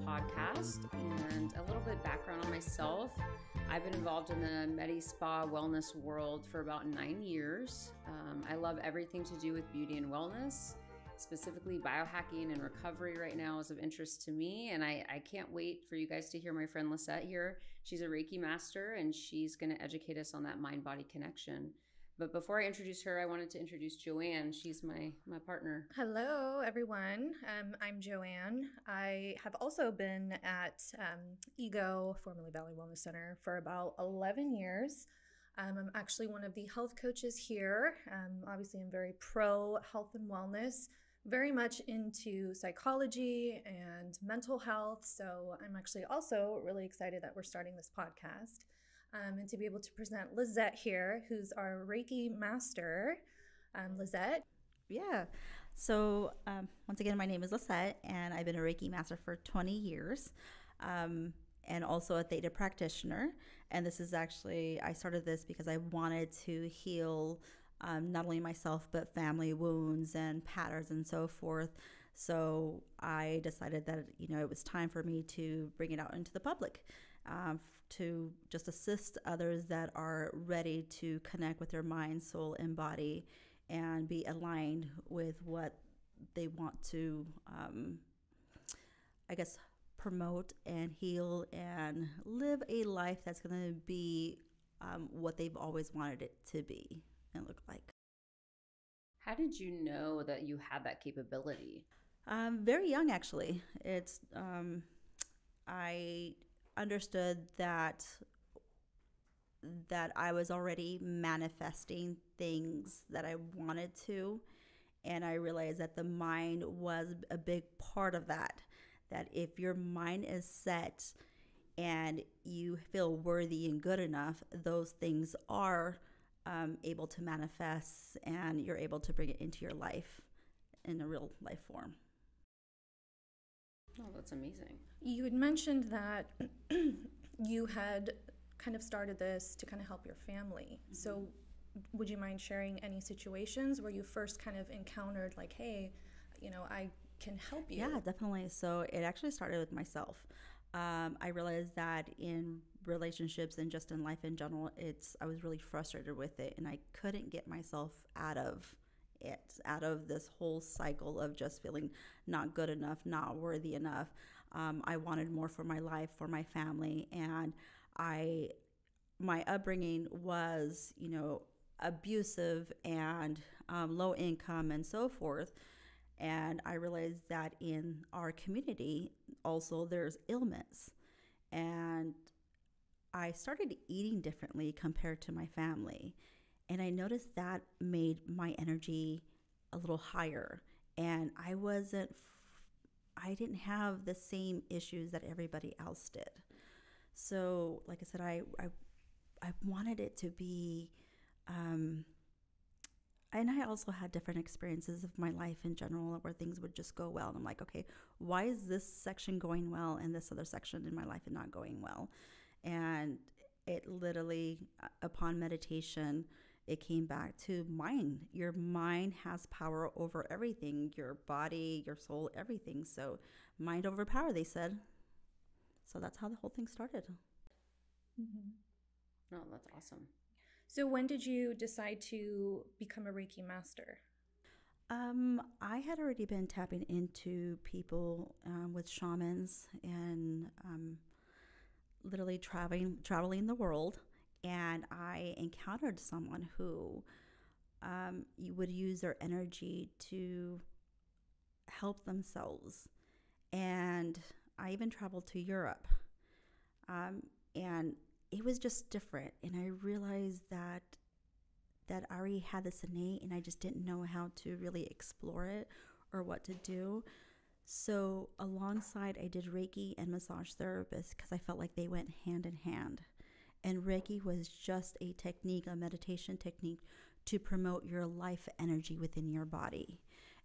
podcast and a little bit background on myself. I've been involved in the Medi-Spa wellness world for about 9 years. I love everything to do with beauty and wellness. Specifically, biohacking and recovery right now is of interest to me, and I can't wait for you guys to hear my friend Liset here. She's a Reiki master, and she's going to educate us on that mind-body connection. But before I introduce her, I wanted to introduce Joanne. She's my partner. Hello, everyone. I'm Joanne. I have also been at Ego, formerly Valley Wellness Center, for about 11 years. I'm actually one of the health coaches here. Obviously, I'm very pro health and wellness, very much into psychology and mental health. So I'm actually also really excited that we're starting this podcast. And to be able to present Liset here, who's our Reiki master. Liset. Yeah. So once again, my name is Liset, and I've been a Reiki master for 20 years and also a theta practitioner. And this is actually, I started this because I wanted to heal not only myself, but family wounds and patterns and so forth. So I decided that, it was time for me to bring it out into the public. To just assist others that are ready to connect with their mind, soul, and body and be aligned with what they want to, promote and heal and live a life that's going to be what they've always wanted it to be and look like. How did you know that you had that capability? Very young, actually. I understood that I was already manifesting things that I wanted to, and I realized that the mind was a big part of that. That if your mind is set and you feel worthy and good enough, those things are able to manifest, and you're able to bring it into your life in a real life form. Oh, that's amazing. You had mentioned that you had kind of started this to kind of help your family. Mm-hmm. So would you mind sharing any situations where you first kind of encountered like, hey, I can help you? Yeah, definitely. So it actually started with myself. I realized that in relationships and just in life in general, I was really frustrated with it, and I couldn't get myself out of this whole cycle of just feeling not good enough, not worthy enough. I wanted more for my life, for my family, and my upbringing was, abusive and low income and so forth. And I realized that in our community also there's ailments, and I started eating differently compared to my family. And I noticed that made my energy a little higher, and I didn't have the same issues that everybody else did. So like I said, I wanted it to be, and I also had different experiences of my life in general where things would just go well. And I'm like, okay, why is this section going well and this other section in my life is not going well? And it literally, upon meditation, it came back to mind. Your mind has power over everything, your body, your soul, everything. So mind over power, they said. So that's how the whole thing started. Mm-hmm. Oh, that's awesome. So when did you decide to become a Reiki master? I had already been tapping into people with shamans and literally traveling the world. And I encountered someone who would use their energy to help themselves. And I even traveled to Europe. And it was just different. And I realized that I already had this innate, and I just didn't know how to really explore it or what to do. So alongside, I did Reiki and massage therapist because I felt like they went hand in hand. And Reiki was just a technique, a meditation technique to promote your life energy within your body.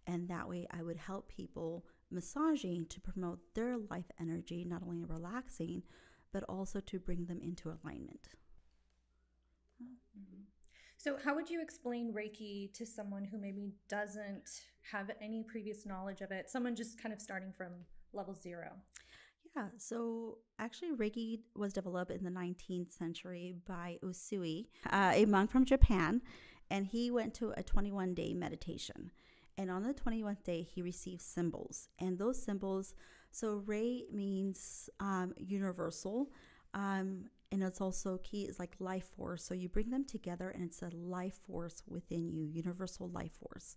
And that way I would help people massaging to promote their life energy, not only relaxing, but also to bring them into alignment. Mm-hmm. So how would you explain Reiki to someone who maybe doesn't have any previous knowledge of it? Someone just kind of starting from level 0. Yeah, so actually, Reiki was developed in the 19th century by Usui, a monk from Japan, and he went to a 21-day meditation. And on the 21st day, he received symbols. And those symbols, so Rei means universal, and it's also key is like life force. So you bring them together, and it's a life force within you, universal life force.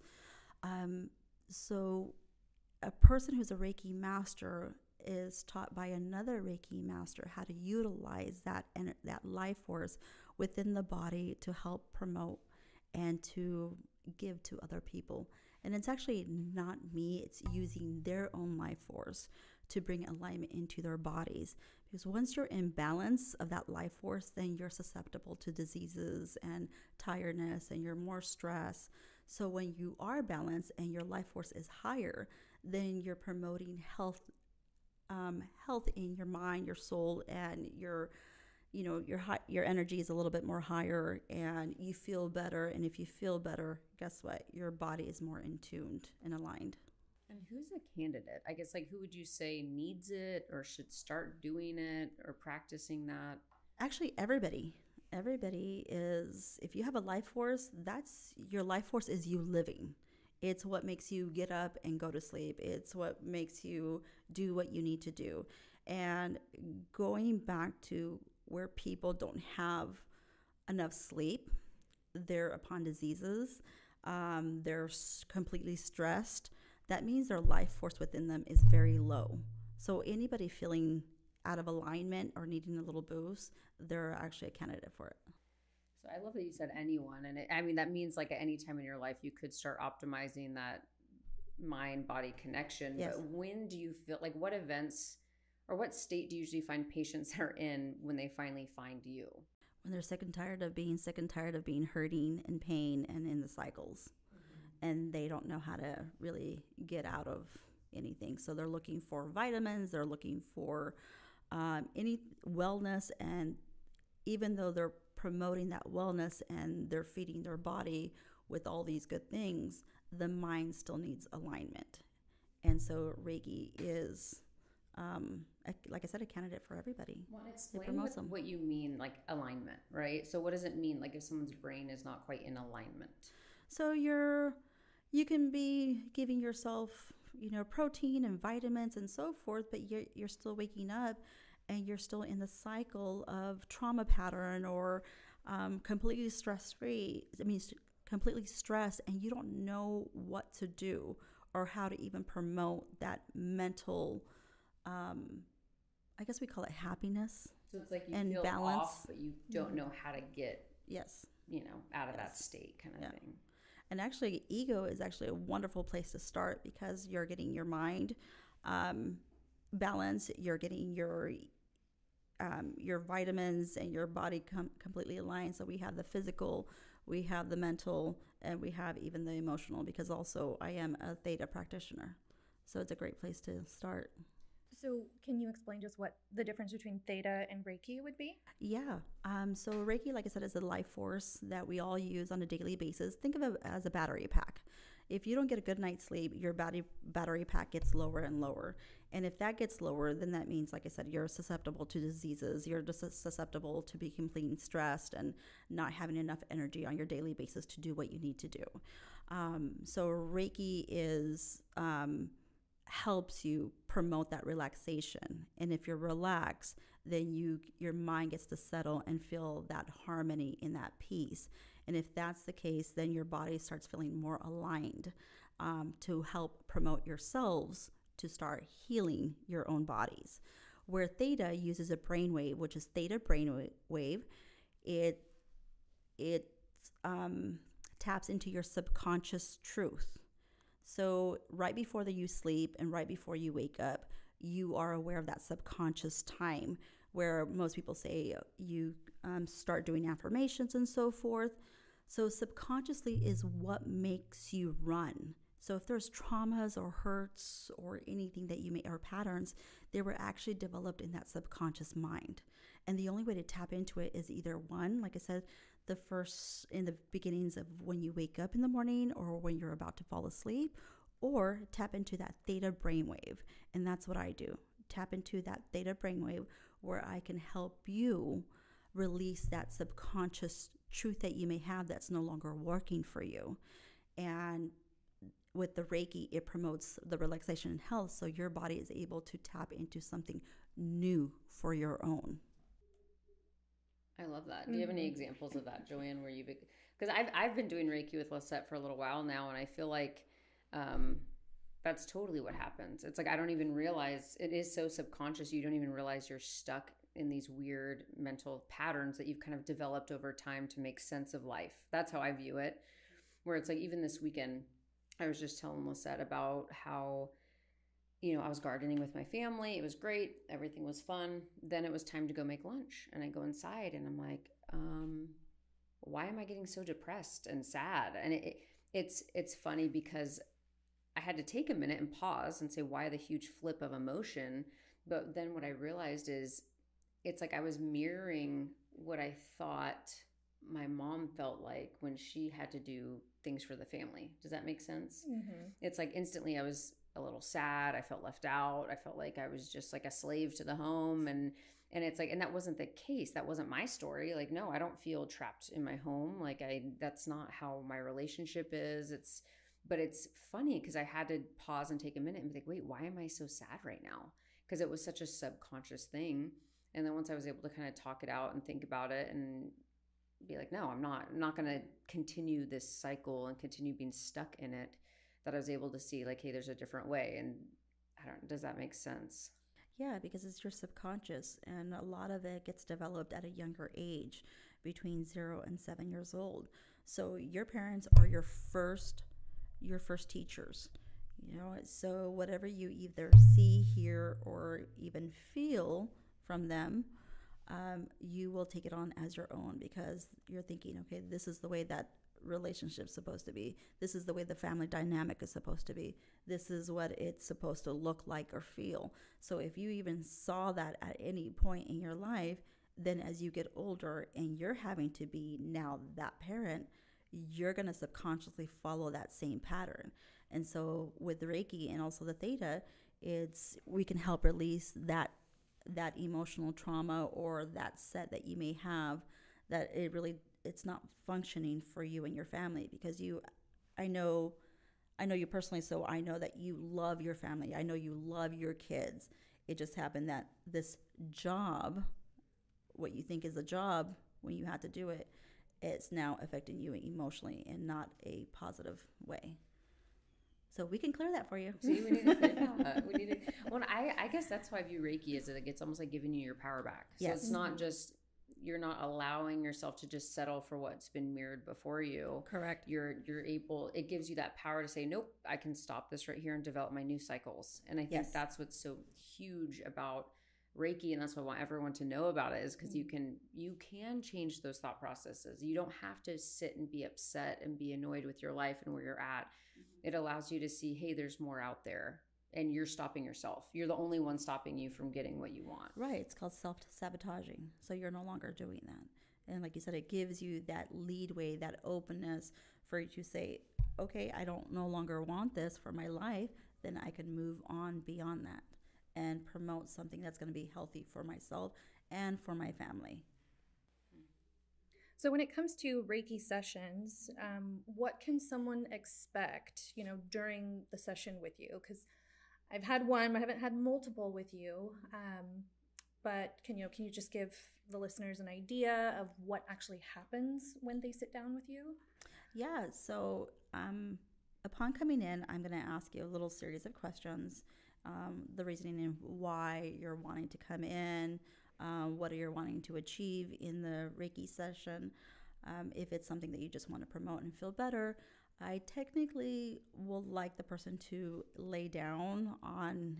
So a person who's a Reiki master is taught by another Reiki master how to utilize that that life force within the body to help promote and to give to other people. And it's actually not me, it's using their own life force to bring alignment into their bodies. Because once you're in balance of that life force, then you're susceptible to diseases and tiredness and you're more stressed. So when you are balanced and your life force is higher, then you're promoting health in your mind, your soul, and your energy is a little bit more higher, and you feel better. And if you feel better, guess what? Your body is more in tuned and aligned. And who's a candidate? I guess, like, who would you say needs it or should start doing it or practicing that? Actually, everybody. Everybody is, if you have a life force, that's your life force is you living. It's what makes you get up and go to sleep. It's what makes you do what you need to do. And going back to where people don't have enough sleep, they're upon diseases, they're completely stressed. That means their life force within them is very low. So anybody feeling out of alignment or needing a little boost, they're actually a candidate for it. So I love that you said anyone. And that means like at any time in your life, you could start optimizing that mind-body connection. Yes. But when do you feel like what events or what state do you usually find patients are in when they finally find you? When they're sick and tired of being hurting and pain and in the cycles. Mm-hmm. And they don't know how to really get out of anything. So they're looking for vitamins, they're looking for any wellness. And even though they're promoting that wellness and they're feeding their body with all these good things, the mind still needs alignment. And so Reiki is, like I said, a candidate for everybody. Well, explain what you mean, like alignment, right? So what does it mean, like if someone's brain is not quite in alignment? So you can be giving yourself, protein and vitamins and so forth, but you're still waking up and you're still in the cycle of trauma pattern or completely stress-free. Completely stressed, and you don't know what to do or how to even promote that mental, I guess we call it happiness. So it's like you and feel balance. Off, but you don't know how to get out of that state kind of thing. And actually, ego is actually a wonderful place to start because you're getting your mind balanced, you're getting your vitamins and your body completely aligned. So we have the physical, we have the mental, and we have even the emotional, because also I am a theta practitioner. So it's a great place to start. So can you explain just what the difference between theta and Reiki would be? Yeah. So Reiki, like I said, is a life force that we all use on a daily basis. Think of it as a battery pack. If you don't get a good night's sleep, your battery pack gets lower and lower. And if that gets lower, then that means, like I said, you're susceptible to diseases. You're just susceptible to be completely stressed and not having enough energy on your daily basis to do what you need to do. So Reiki helps you promote that relaxation. And if you're relaxed, then your mind gets to settle and feel that harmony in that peace. And if that's the case, then your body starts feeling more aligned to help promote yourselves to start healing your own bodies. Where theta uses a brainwave, which is theta brainwave, it taps into your subconscious truth. So right before you sleep and right before you wake up, you are aware of that subconscious time where most people say you start doing affirmations and so forth. So subconsciously is what makes you run. So if there's traumas or hurts or anything that you may, or patterns, they were actually developed in that subconscious mind. And the only way to tap into it is either one, like I said, in the beginnings of when you wake up in the morning or when you're about to fall asleep, or tap into that theta brainwave. And that's what I do. tap into that theta brainwave where I can help you release that subconscious truth that you may have that's no longer working for you. And with the Reiki, it promotes the relaxation and health, so your body is able to tap into something new for your own. I love that. Do you have any examples of that, Joanne, where you've, because I've been doing Reiki with Liset for a little while now, and I feel like that's totally what happens. It's like I don't even realize, it is so subconscious, you don't even realize you're stuck in these weird mental patterns that you've kind of developed over time to make sense of life. That's how I view it, where it's like even this weekend, I was just telling Lisette about how, I was gardening with my family. It was great. Everything was fun. Then it was time to go make lunch. And I go inside and I'm like, why am I getting so depressed and sad? And it's funny because I had to take a minute and pause and say, why the huge flip of emotion? But then what I realized is it's like I was mirroring what I thought my mom felt like when she had to do things for the family. Does that make sense? Mm-hmm. It's like instantly I was a little sad. I felt left out. I felt like I was just like a slave to the home. And it's like, and that wasn't the case. That wasn't my story. Like, no, I don't feel trapped in my home. Like that's not how my relationship is. But it's funny because I had to pause and take a minute and be like, wait, why am I so sad right now? Because it was such a subconscious thing. And then once I was able to kind of talk it out and think about it and be like, no, I'm not going to continue this cycle and continue being stuck in it, that I was able to see like, hey, there's a different way. And does that make sense? Yeah, because it's your subconscious, and a lot of it gets developed at a younger age, between 0 and 7 years old. So your parents are your first teachers, so whatever you either see, hear, or even feel from them, you will take it on as your own, because you're thinking, okay, this is the way that relationship's supposed to be. This is the way the family dynamic is supposed to be. This is what it's supposed to look like or feel. So if you even saw that at any point in your life, then as you get older and you're having to be now that parent, you're going to subconsciously follow that same pattern. And so with Reiki and also the theta, we can help release that emotional trauma or that set that you may have, that it's not functioning for you and your family. Because I know you personally, so I know that you love your family. I know you love your kids. It just happened that this job, what you think is a job, when you had to do it, it's now affecting you emotionally in not a positive way. So we can clear that for you. See, we need to clear that. Well, I guess that's why I view Reiki is that it's almost like giving you your power back. So yes. It's not just, you're not allowing yourself to just settle for what's been mirrored before you. Correct. You're able, it gives you that power to say, nope, I can stop this right here and develop my new cycles. And I think that's what's so huge about Reiki, and that's what I want everyone to know about it, is because you can change those thought processes. You don't have to sit and be upset and be annoyed with your life and where you're at. It allows you to see, hey, there's more out there, and you're stopping yourself. You're the only one stopping you from getting what you want. Right. It's called self-sabotaging. So you're no longer doing that. And like you said, it gives you that leadway, that openness for you to say, okay, I don't no longer want this for my life. Then I can move on beyond that and promote something that's going to be healthy for myself and for my family. So when it comes to Reiki sessions, what can someone expect, during the session with you? Because I've had one, I haven't had multiple with you. But can you just give the listeners an idea of what actually happens when they sit down with you? Yeah. So upon coming in, I'm going to ask you a little series of questions. The reasoning and why you're wanting to come in, what are you wanting to achieve in the Reiki session. If it's something that you just want to promote and feel better, I technically will like the person to lay down on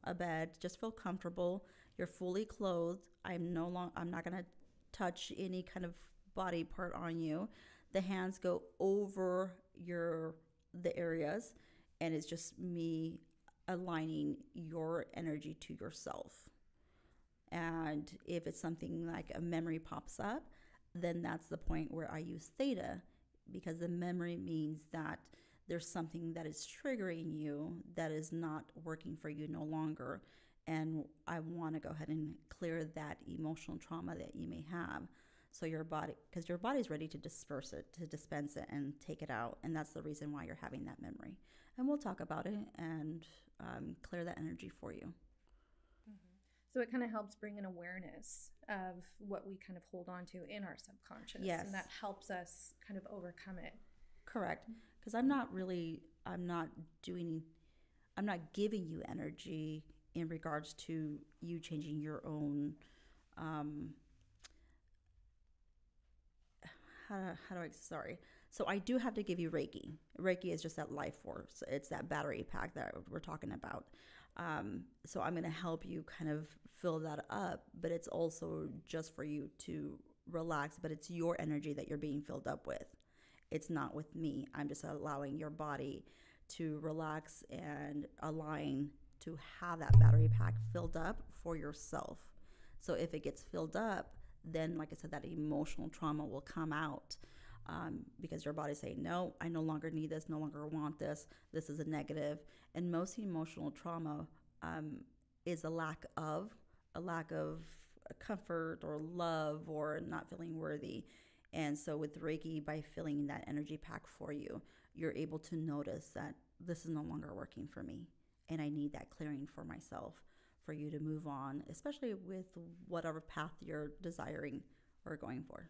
a bed, just feel comfortable. You're fully clothed. I'm not going to touch any kind of body part on you. The hands go over the areas, and it's just me aligning your energy to yourself. And if it's something like a memory pops up, then that's the point where I use theta, because the memory means that there's something that is triggering you that is not working for you no longer. And I want to go ahead and clear that emotional trauma that you may have. So your body, because your body's ready to disperse it, to dispense it and take it out. And that's the reason why you're having that memory. And we'll talk about it and clear that energy for you. So it kind of helps bring an awareness of what we kind of hold on to in our subconscious. Yes. And that helps us kind of overcome it. Correct. Because I'm not giving you energy in regards to you changing your own, So I do have to give you Reiki. Reiki is just that life force. It's that battery pack that we're talking about. So I'm going to help you kind of fill that up, but it's also just for you to relax, but it's your energy that you're being filled up with. It's not with me. I'm just allowing your body to relax and align to have that battery pack filled up for yourself. So if it gets filled up, then like I said, that emotional trauma will come out because your body's saying, no, I no longer need this, no longer want this. This is a negative. And most emotional trauma is a lack of comfort or love or not feeling worthy. And so with Reiki, by filling that energy pack for you, you're able to notice that this is no longer working for me. And I need that clearing for myself for you to move on, especially with whatever path you're desiring or going for.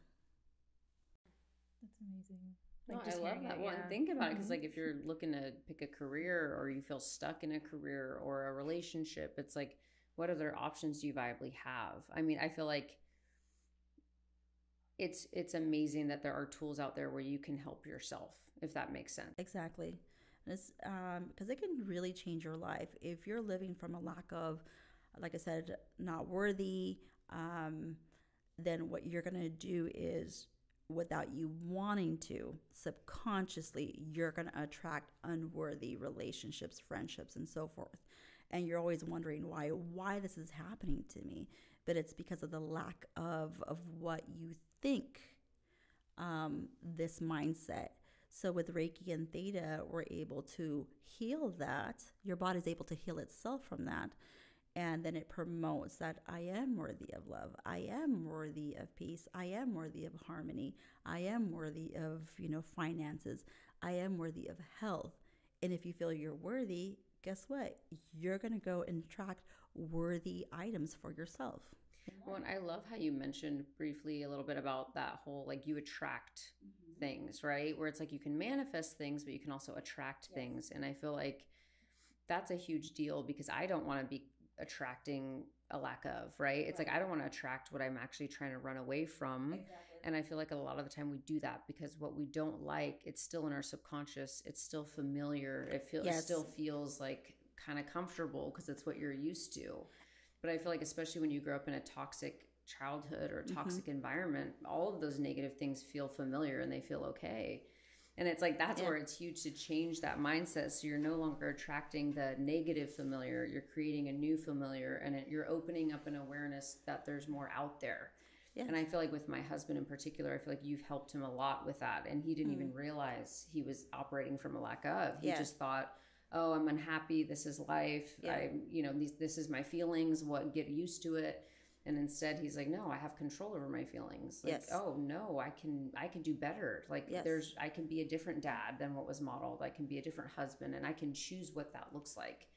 That's amazing. No, I love that one. Think about it, because like if you're looking to pick a career or you feel stuck in a career or a relationship, it's like, what other options do you viably have? I mean, I feel like it's amazing that there are tools out there where you can help yourself, if that makes sense. Exactly. It's because it can really change your life if you're living from a lack of, like I said, not worthy. Then what you're gonna do is, without you wanting to, subconsciously, you're going to attract unworthy relationships, friendships, and so forth. And you're always wondering why this is happening to me. But it's because of the lack of what you think, this mindset. So with Reiki and theta, we're able to heal that. Your body's able to heal itself from that. And then it promotes that I am worthy of love. I am worthy of peace. I am worthy of harmony. I am worthy of, finances. I am worthy of health. And if you feel you're worthy, guess what? You're going to go and attract worthy items for yourself. Well, and I love how you mentioned briefly a little bit about that whole, like, you attract things, right? Where it's like you can manifest things, but you can also attract things. And I feel like that's a huge deal, because I don't want to be attracting a lack of, right? It's like, I don't want to attract what I'm actually trying to run away from. Exactly. And I feel like a lot of the time we do that because what we don't like, it's still in our subconscious. It's still familiar. It still feels like kind of comfortable because it's what you're used to. But I feel like, especially when you grow up in a toxic childhood or a toxic environment, all of those negative things feel familiar and they feel okay. And it's like, that's where it's huge to change that mindset. So you're no longer attracting the negative familiar. You're creating a new familiar, and you're opening up an awareness that there's more out there. Yes. And I feel like with my husband in particular, I feel like you've helped him a lot with that. And he didn't even realize he was operating from a lack of. He just thought, oh, I'm unhappy. This is life. Yeah. This is my feelings. Get used to it. And instead he's like, no, I have control over my feelings. Like, oh no, I can do better. Like I can be a different dad than what was modeled. I can be a different husband, and I can choose what that looks like.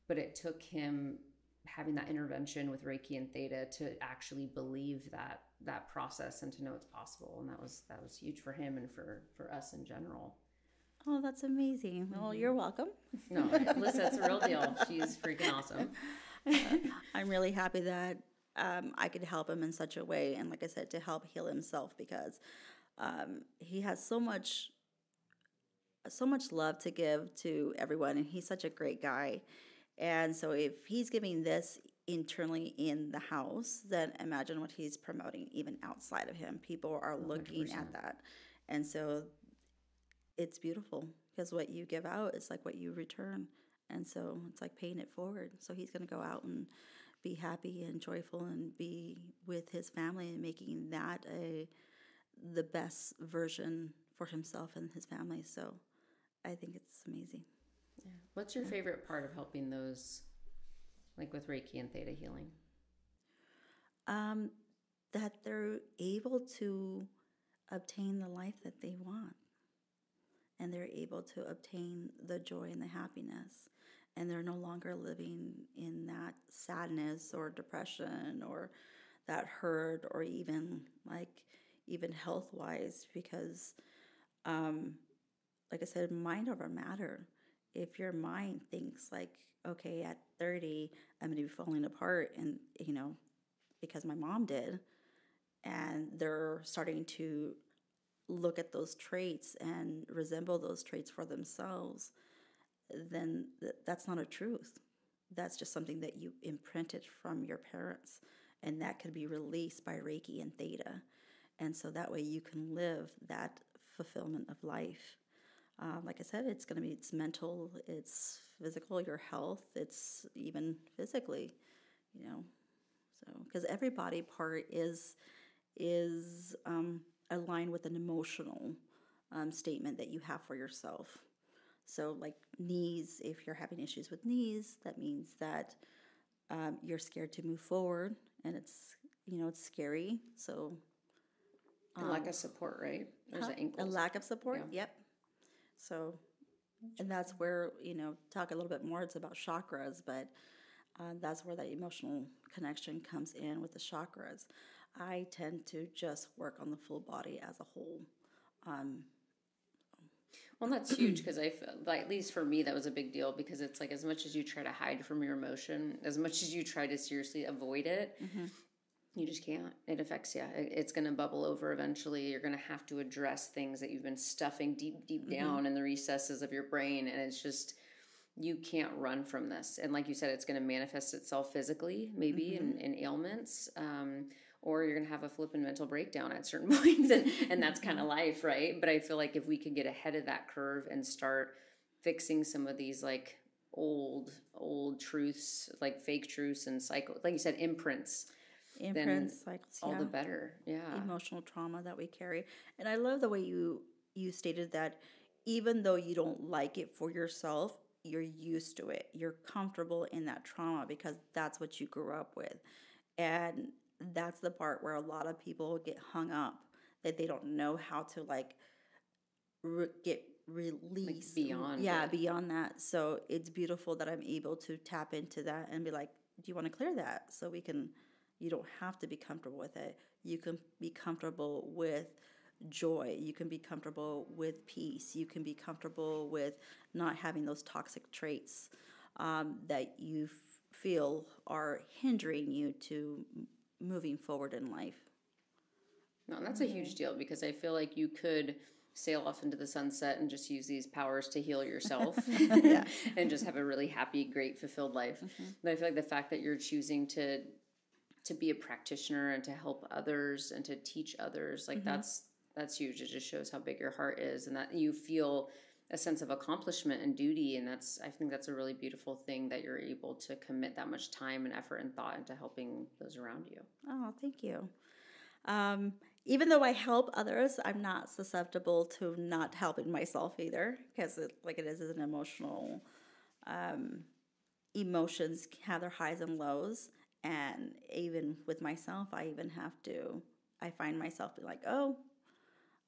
But it took him having that intervention with Reiki and theta to actually believe that process and to know it's possible. And that was huge for him and for us in general. Oh, that's amazing. Well, you're welcome. No, Liset's a real deal. She's freaking awesome. I'm really happy that I could help him in such a way, and like I said, to help heal himself, because he has so much love to give to everyone, and he's such a great guy. And so if he's giving this internally in the house, then imagine what he's promoting even outside of him. People are 100%. Looking at that. And so it's beautiful, because what you give out is like what you return. And so it's like paying it forward. So he's going to go out and be happy and joyful and be with his family and making that the best version for himself and his family. So I think it's amazing. Yeah. What's your favorite part of helping those like with Reiki and theta healing? That they're able to obtain the life that they want, and they're able to obtain the joy and the happiness, and they're no longer living in that sadness or depression or that hurt, or even health wise, because like I said, mind over matter. If your mind thinks like, okay, at 30 I'm going to be falling apart, and because my mom did, and they're starting to look at those traits and resemble those traits for themselves, then that's not a truth. That's just something that you imprinted from your parents, and that can be released by Reiki and theta. And so that way you can live that fulfillment of life. Like I said, it's mental, it's physical, your health, it's even physically, so because every body part is aligned with an emotional statement that you have for yourself. So like knees, if you're having issues with knees, that means that you're scared to move forward, and it's scary. So a lack of support, right? There's a lack of support. Yeah. Yep. So, and that's where, talk a little bit more. It's about chakras, but that's where that emotional connection comes in with the chakras. I tend to just work on the full body as a whole. Well, that's huge, because I feel like, at least for me, that was a big deal, because it's like, as much as you try to hide from your emotion, as much as you try to seriously avoid it, you just can't. It affects you. It's going to bubble over eventually. You're going to have to address things that you've been stuffing deep down in the recesses of your brain. And it's just, you can't run from this. And like you said, it's going to manifest itself physically, maybe in ailments, or you're going to have a flippin' mental breakdown at certain points. And that's kind of life, right? But I feel like if we could get ahead of that curve and start fixing some of these like old truths, like fake truths and like you said, imprints, cycles, all the better. Yeah. Emotional trauma that we carry. And I love the way you stated that even though you don't like it for yourself, you're used to it. You're comfortable in that trauma because that's what you grew up with. And that's the part where a lot of people get hung up, that they don't know how to get released beyond beyond that. So it's beautiful that I'm able to tap into that and be like, do you want to clear that? So you don't have to be comfortable with it. You can be comfortable with joy. You can be comfortable with peace. You can be comfortable with not having those toxic traits that you feel are hindering you to moving forward in life. No, and that's a huge deal, because I feel like you could sail off into the sunset and just use these powers to heal yourself and just have a really happy, great, fulfilled life. But I feel like the fact that you're choosing to be a practitioner and to help others and to teach others, like that's huge. It just shows how big your heart is, and that you feel a sense of accomplishment and duty. And I think that's a really beautiful thing, that you're able to commit that much time and effort and thought into helping those around you. Oh, thank you. Even though I help others, I'm not susceptible to not helping myself either, because it is an emotional, emotions have their highs and lows. And even with myself, I find myself like, oh,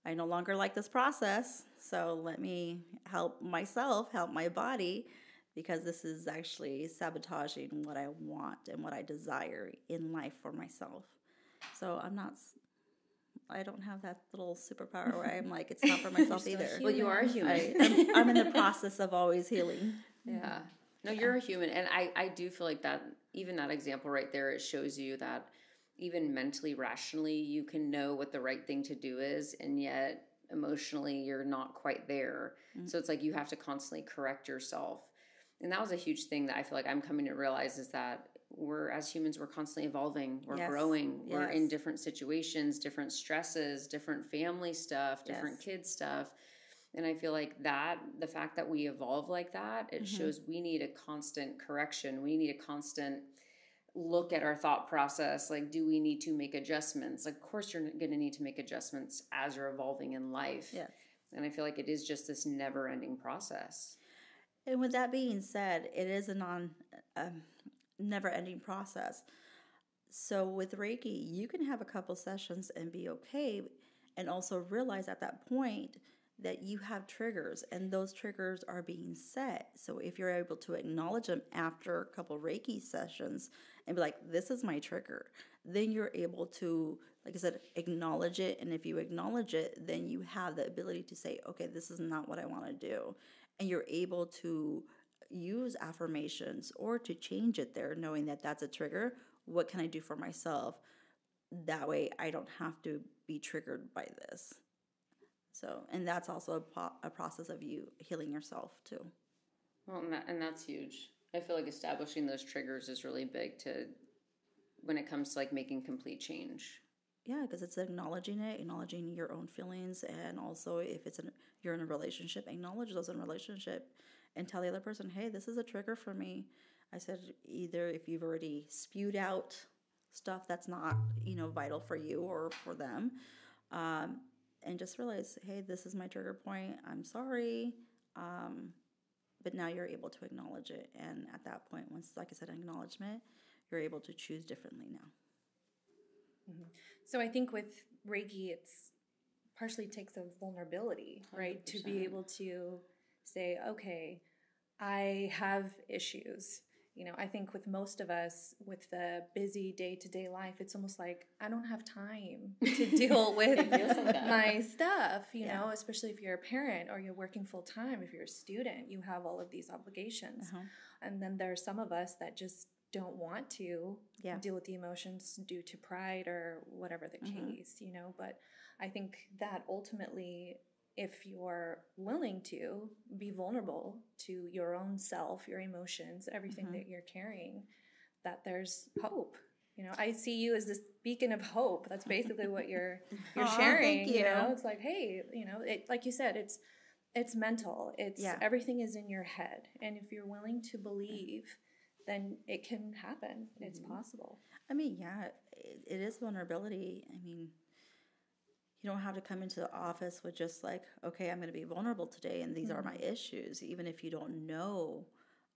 I no longer like this process, so let me help myself, help my body, because this is actually sabotaging what I want and what I desire in life for myself. So I don't have that little superpower where I'm like, it's not for myself either. Well, you are human. I'm in the process of always healing. Yeah. No, you're a human. And I do feel like that, even that example right there, it shows you that even mentally, rationally, you can know what the right thing to do is, and yet emotionally, you're not quite there. So it's like you have to constantly correct yourself. And that was a huge thing that I feel like I'm coming to realize, is that as humans, we're constantly evolving. We're growing. We're in different situations, different stresses, different family stuff, different kid stuff. And I feel like the fact that we evolve like that, it shows we need a constant correction. We need a constant look at our thought process. Like, do we need to make adjustments? Of course, you're going to need to make adjustments as you're evolving in life. Yes. And I feel like it is just this never-ending process. And with that being said, it is never-ending process. So with Reiki, you can have a couple sessions and be okay, and also realize at that point that you have triggers, and those triggers are being set. So if you're able to acknowledge them after a couple Reiki sessions and be like, this is my trigger, then you're able to, like I said, acknowledge it. And if you acknowledge it, then you have the ability to say, okay, this is not what I want to do. And you're able to use affirmations or to change it there, knowing that that's a trigger. What can I do for myself? That way I don't have to be triggered by this. So, and that's also a process of you healing yourself too. Well, and that's huge. I feel like establishing those triggers is really big when it comes to like making complete change. Yeah, because it's acknowledging it, acknowledging your own feelings, and also if you're in a relationship, acknowledge those in a relationship, and tell the other person, hey, this is a trigger for me. I said, either if you've already spewed out stuff that's not vital for you or for them, and just realize, hey, this is my trigger point. I'm sorry. But now you're able to acknowledge it. And at that point, once, like I said, acknowledgement, you're able to choose differently now. Mm-hmm. So I think with Reiki, it's partially takes a vulnerability, right? 100%. To be able to say, okay, I have issues. I think with most of us, with the busy day-to-day life, it's almost like I don't have time to deal with my stuff, you know, especially if you're a parent or you're working full-time. If you're a student, you have all of these obligations. Uh-huh. And then there are some of us that just don't want to deal with the emotions due to pride or whatever the case, But I think that ultimately, if you're willing to be vulnerable to your own self, your emotions, everything that you're carrying, that there's hope. I see you as this beacon of hope. That's basically what you're sharing. Thank you. It's like, hey, it, like you said, it's mental. It's everything is in your head, and if you're willing to believe, then it can happen. It's possible. I mean, it is vulnerability. I mean, you don't have to come into the office with just like, okay, I'm going to be vulnerable today, and these are my issues, even if you don't know,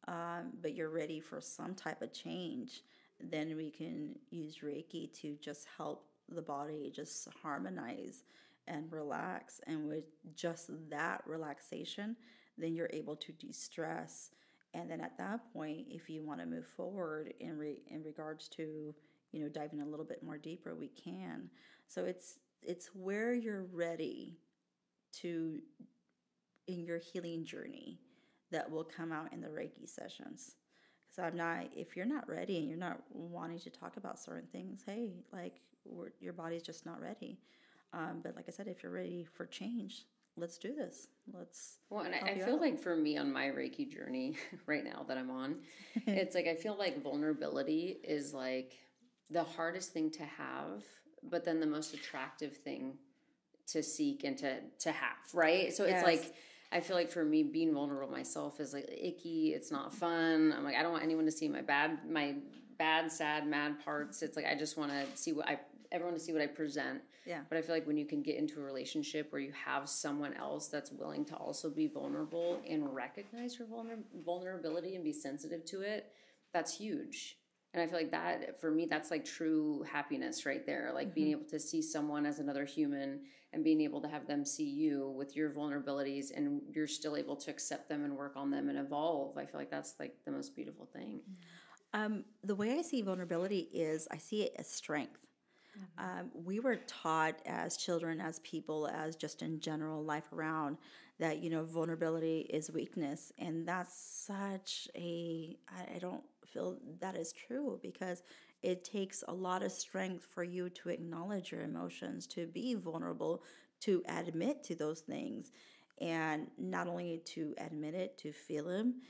but you're ready for some type of change. Then we can use Reiki to just help the body just harmonize and relax. And with just that relaxation, then you're able to de-stress. And then at that point, if you want to move forward in regards to, diving a little bit more deeper, we can. So it's where you're ready to, in your healing journey, that will come out in the Reiki sessions. Because if you're not ready and you're not wanting to talk about certain things, hey, like your body's just not ready. But like I said, if you're ready for change, let's do this. And I feel like for me on my Reiki journey right now that I'm on, it's like I feel like vulnerability is like the hardest thing to have, but then the most attractive thing to seek and to have, right? So it's like, I feel like for me, being vulnerable myself is like icky. It's not fun. I'm like, I don't want anyone to see my bad, sad, mad parts. It's like, I just want to see everyone to see what I present. Yeah. But I feel like when you can get into a relationship where you have someone else that's willing to also be vulnerable and recognize your vulnerability and be sensitive to it, that's huge. And I feel like that, for me, that's like true happiness right there. Like being able to see someone as another human and being able to have them see you with your vulnerabilities, and you're still able to accept them and work on them and evolve. I feel like that's like the most beautiful thing. The way I see vulnerability is I see it as strength. We were taught as children, as people, as just in general life around, that, vulnerability is weakness. And that's such I don't feel that is true, because it takes a lot of strength for you to acknowledge your emotions, to be vulnerable, to admit to those things. And not only to admit it, to feel them,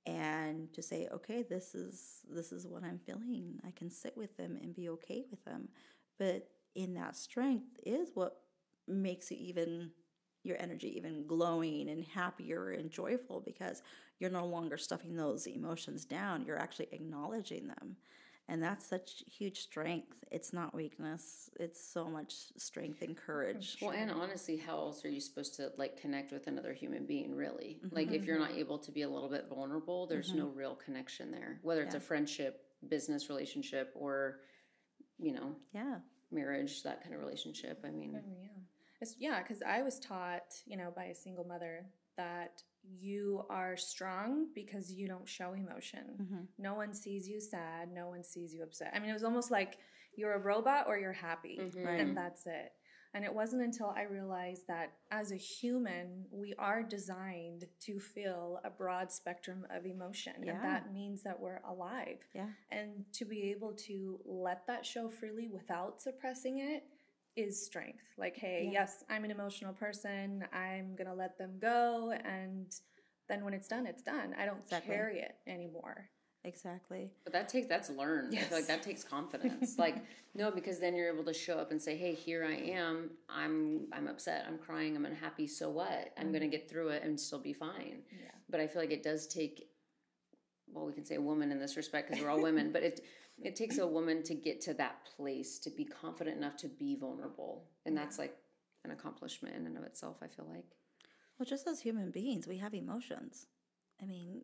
and to say, okay, this is what I'm feeling. I can sit with them and be okay with them. But in that strength is what makes your energy even glowing and happier and joyful, because you're no longer stuffing those emotions down. You're actually acknowledging them. And that's such huge strength. It's not weakness. It's so much strength and courage. Well, and honestly, how else are you supposed to like connect with another human being, really? Mm-hmm. Like if you're not able to be a little bit vulnerable, there's no real connection there, whether it's a friendship, business relationship, or, you know, marriage, that kind of relationship. I mean, because I was taught, you know, by a single mother that you are strong because you don't show emotion. No one sees you sad. No one sees you upset. I mean, it was almost like you're a robot or you're happy, and that's it. And it wasn't until I realized that as a human, we are designed to feel a broad spectrum of emotion. And that means that we're alive. And to be able to let that show freely without suppressing it is strength. Like, hey, yes, I'm an emotional person. I'm going to let them go. And then when it's done, it's done. I don't carry it anymore. Exactly. But that's learned. I feel like that takes confidence. Like, no, because then you're able to show up and say, hey, here I am. I'm upset. I'm crying. I'm unhappy. So what? I'm going to get through it and still be fine. Yeah. But I feel like it does take, well, we can say a woman in this respect because we're all women, but it takes a woman to get to that place, to be confident enough to be vulnerable. And that's like an accomplishment in and of itself, I feel like. Well, just as human beings, we have emotions. I mean,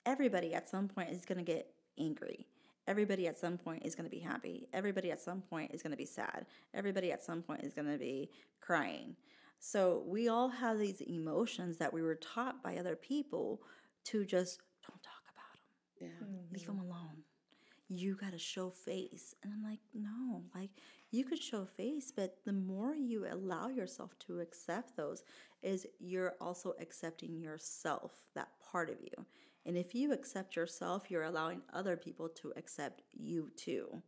everybody at some point is going to get angry. Everybody at some point is going to be happy. Everybody at some point is going to be sad. Everybody at some point is going to be crying. So we all have these emotions that we were taught by other people to just don't talk about them. Yeah. Leave them alone. You got to show face. And I'm like, no, like you could show face, but the more you allow yourself to accept those is you're also accepting yourself, that part of you. And if you accept yourself, you're allowing other people to accept you too.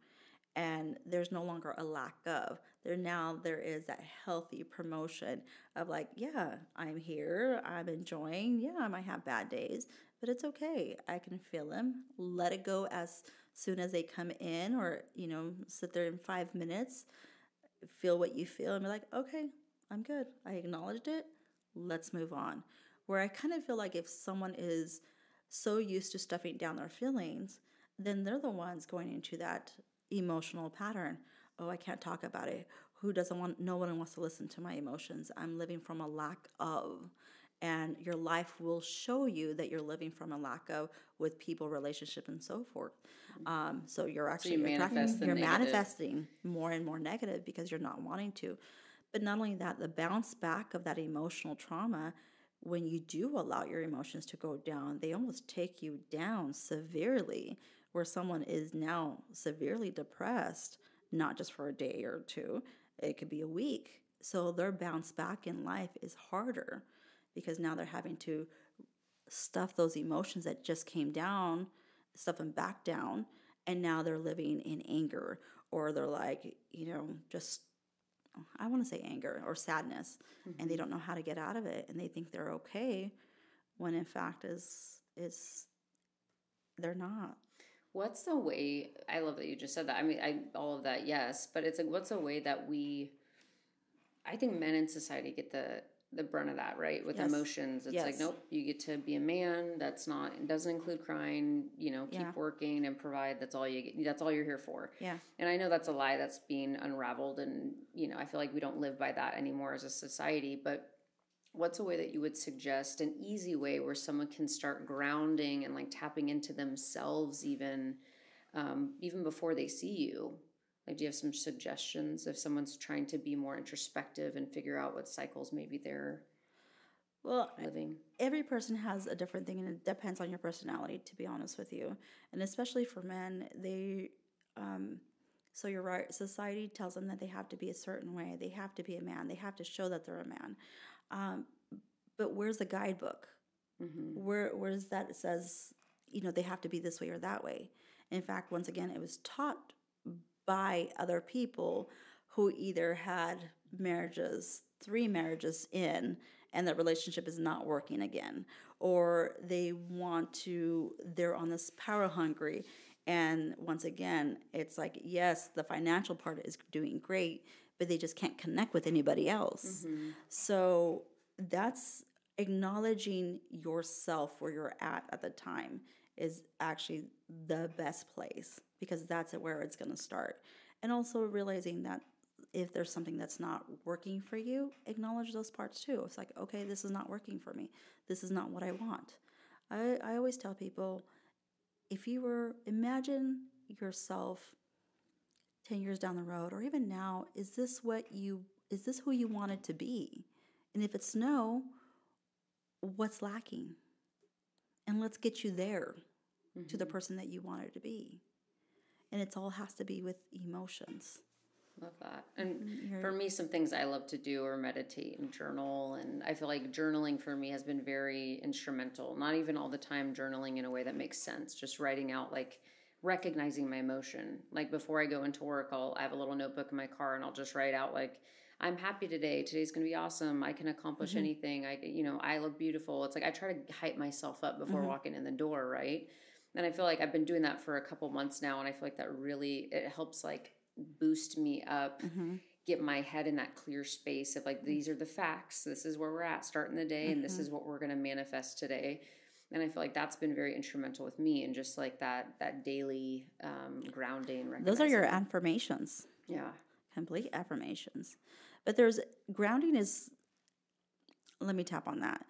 And there's no longer a lack of. There is that healthy promotion of like, yeah, I'm here, I'm enjoying. Yeah, I might have bad days, but it's okay. I can feel them, let it go as soon as they come in, or, you know, sit there in 5 minutes, feel what you feel and be like, okay, I'm good. I acknowledged it. Let's move on. Where I kind of feel like if someone is so used to stuffing down their feelings, then they're the ones going into that emotional pattern. Oh, I can't talk about it. No one wants to listen to my emotions. I'm living from a lack of. And your life will show you that you're living from a lack of with people, relationship, and so forth. So you're actually manifesting more and more negative because you're not wanting to. But not only that, the bounce back of that emotional trauma, when you do allow your emotions to go down, they almost take you down severely, where someone is now severely depressed, not just for a day or two, it could be a week. So their bounce back in life is harder because now they're having to stuff those emotions that just came down, stuff them back down, and now they're living in anger, or they're like, you know, just, I want to say anger or sadness, and they don't know how to get out of it, and they think they're okay, when in fact is they're not. What's the way, I love that you just said that. I mean, all of that, yes, but it's like, what's a way that I think men in society get the brunt of that, right? With emotions. It's like, nope, you get to be a man. It doesn't include crying, you know, keep working and provide. That's all you're here for. Yeah. And I know that's a lie that's being unraveled. And, you know, I feel like we don't live by that anymore as a society, but what's a way that you would suggest, an easy way where someone can start grounding and like tapping into themselves even before they see you? Like, do you have some suggestions if someone's trying to be more introspective and figure out what cycles maybe they're living? Every person has a different thing, and it depends on your personality, to be honest with you. And especially for men, so you're right, society tells them that they have to be a certain way. They have to be a man. They have to show that they're a man. But where's the guidebook? Where's that it says, you know, they have to be this way or that way? In fact, once again, it was taught by other people who either had 3 marriages in, and the relationship is not working again, or they're on this power hungry. And once again, it's like, yes, the financial part is doing great, but they just can't connect with anybody else. So that's acknowledging yourself where you're at the time, is actually the best place, because that's where it's going to start. And also realizing that if there's something that's not working for you, acknowledge those parts too. It's like, okay, this is not working for me. This is not what I want. I always tell people, imagine yourself 10 years down the road, or even now, is this who you wanted to be? And if it's no, what's lacking? And let's get you there to the person that you wanted to be. And it all has to be with emotions. Love that. And for me, some things I love to do are meditate and journal. And I feel like journaling for me has been very instrumental. Not even all the time journaling in a way that makes sense. Just writing out, like recognizing my emotion. Like before I go into work, I have a little notebook in my car and I'll just write out like, I'm happy today. Today's going to be awesome. I can accomplish anything. I look beautiful. It's like I try to hype myself up before walking in the door, right? And I feel like I've been doing that for a couple months now, and I feel like that really, it helps like boost me up, get my head in that clear space of like, these are the facts. This is where we're at starting the day, and this is what we're going to manifest today. And I feel like that's been very instrumental with me, and just like that daily grounding. Those are your affirmations. Yeah. Complete affirmations. But grounding is, let me tap on that,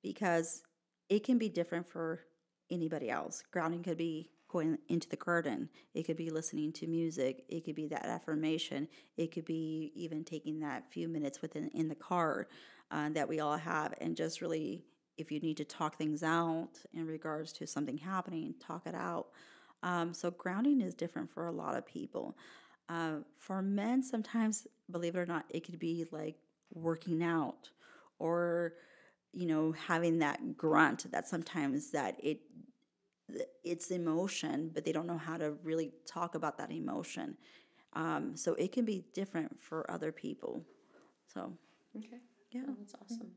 because it can be different for anybody else. Grounding could be going into the garden. It could be listening to music. It could be that affirmation. It could be even taking that few minutes in the car that we all have, and just really, if you need to talk things out in regards to something happening, talk it out. So grounding is different for a lot of people. For men, sometimes, believe it or not, it could be like working out, or having that grunt that sometimes that it's emotion, but they don't know how to really talk about that emotion. So it can be different for other people. So okay, yeah, that's awesome.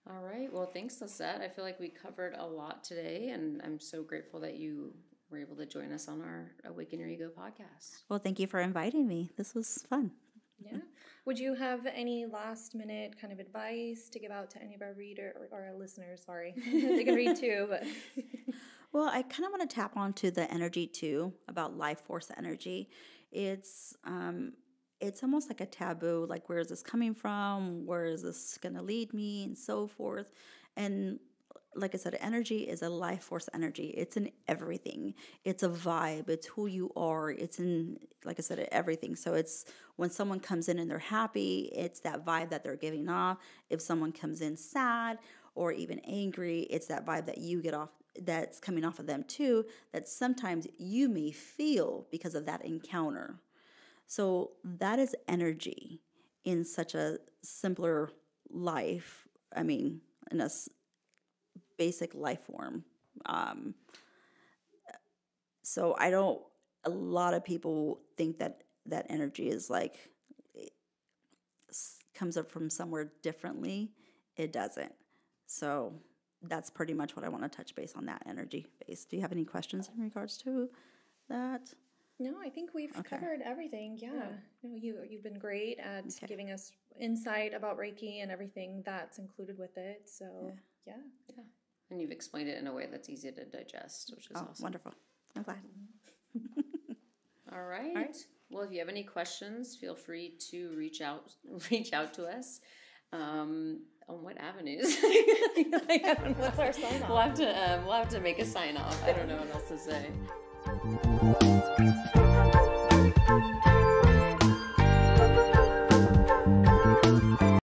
All right, well, thanks, Liset. I feel like we covered a lot today, and I'm so grateful that you were able to join us on our Awaken Your Ego podcast. Well, thank you for inviting me. This was fun. Yeah. Would you have any last minute kind of advice to give out to any of our reader or our listeners? Sorry, they can read too, but. Well, I kind of want to tap onto the energy too, about life force energy. It's almost like a taboo, like where is this coming from? Where is this going to lead me, and so forth. And like I said, energy is a life force energy. It's in everything. It's a vibe. It's who you are. It's in, like I said, everything. So it's when someone comes in and they're happy, it's that vibe that they're giving off. If someone comes in sad or even angry, it's that vibe that you get off, that's coming off of them too, that sometimes you may feel because of that encounter. So that is energy in such a simpler life. I mean, in a basic life form. So a lot of people think that energy is like, it comes up from somewhere differently. It doesn't. So that's pretty much what I want to touch base on, that energy base. Do you have any questions in regards to that? No, I think we've covered everything. Yeah. No, you've been great at giving us insight about Reiki and everything that's included with it. So yeah. And you've explained it in a way that's easy to digest, which is awesome. Wonderful. I'm glad. All right. Well, if you have any questions, feel free to reach out to us. On what avenues? What's our sign off? We'll have to make a sign off. I don't know what else to say.